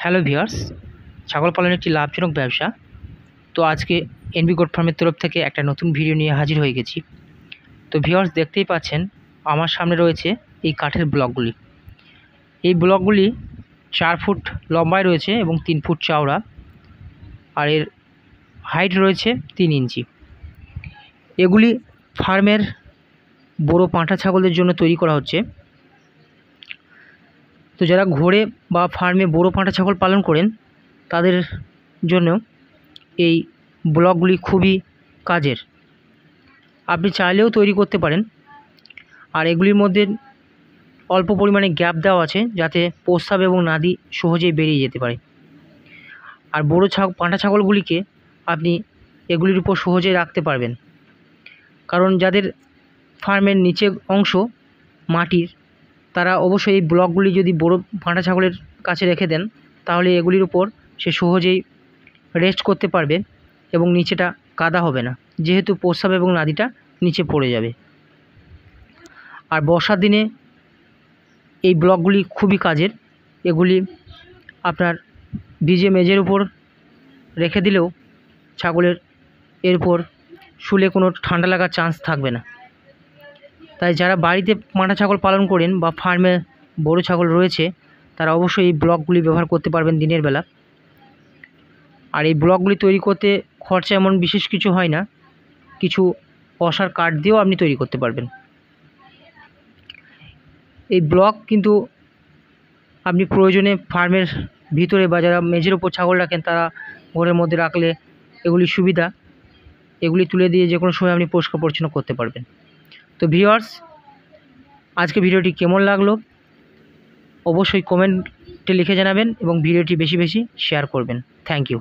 Hello viewers, ছাগল পালন একটি লাভজনক ব্যবসা। তো আজকে এনবি গোট ফার্মের তরফ থেকে একটা নতুন ভিডিও নিয়ে হাজির হয়ে গেছি। তো ভিউয়ার্স, দেখতেই পাচ্ছেন আমার সামনে রয়েছে এই কাঠের ব্লকগুলি। এই ব্লকগুলি 4 ফুট লম্বায় রয়েছে এবং 3 ফুট চওড়া, আর এর হাইট রয়েছে 3 ইঞ্চি। এগুলি ফার্মের বড় পাঁঠা ছাগলের জন্য তৈরি করা হচ্ছে। তো যারা ঘরে বা ফার্মে বড় পাঁঠা ছাগল পালন করেন তাদের জন্য এই ব্লকগুলি খুবই কাজের। আপনি চাইলেও তৈরি করতে পারেন। আর এগুলির মধ্যে অল্প পরিমাণে গ্যাপ দেওয়া আছে যাতে প্রস্রাব এবং নাদি সহজেই বেরিয়ে যেতে পারে। আর বড় পাঁঠা ছাগলগুলিকে আপনি এগুলির উপর সহজেই রাখতে পারবেন, কারণ যাদের ফার্মের নিচের অংশ মাটির, তারা অবশ্যই এই ব্লকগুলি যদি বড় পাঁঠা ছাগলের কাছে রেখে দেন তাহলে এগুলির উপর সে সহজেই রেস্ট করতে পারবে এবং নিচেটা কাদা হবে না, যেহেতু প্রস্রাব এবং নাদিটা নিচে পড়ে যাবে। আর বর্ষার দিনে এই ব্লকগুলি খুবই কাজের। এগুলি আপনার ভিজে মেঝের উপর রেখে দিলেও ছাগলের এর উপর শুলে কোনো ঠান্ডা লাগার চান্স থাকবে না। তাই যারা বাড়িতে পাঁঠা ছাগল পালন করেন বা ফার্মে বড় ছাগল রয়েছে তারা অবশ্যই এই ব্লকগুলি ব্যবহার করতে পারবেন দিনের বেলা। আর এই ব্লকগুলি তৈরি করতে খরচা এমন বিশেষ কিছু হয় না, কিছু অসার কাঠ দিয়েও আপনি তৈরি করতে পারবেন। এই ব্লক কিন্তু আপনি প্রয়োজনে ফার্মের ভিতরে বা যারা মেঝের ওপর ছাগল রাখেন তারা ঘরের মধ্যে রাখলে এগুলি সুবিধা। এগুলি তুলে দিয়ে যে কোনো সময় আপনি পরিষ্কার পরিচ্ছন্ন করতে পারবেন। তো ভিউয়ার্স, আজকে ভিডিওটি কেমন লাগলো অবশ্যই কমেন্টে লিখে জানাবেন এবং ভিডিওটি বেশি বেশি শেয়ার করবেন। Thank you.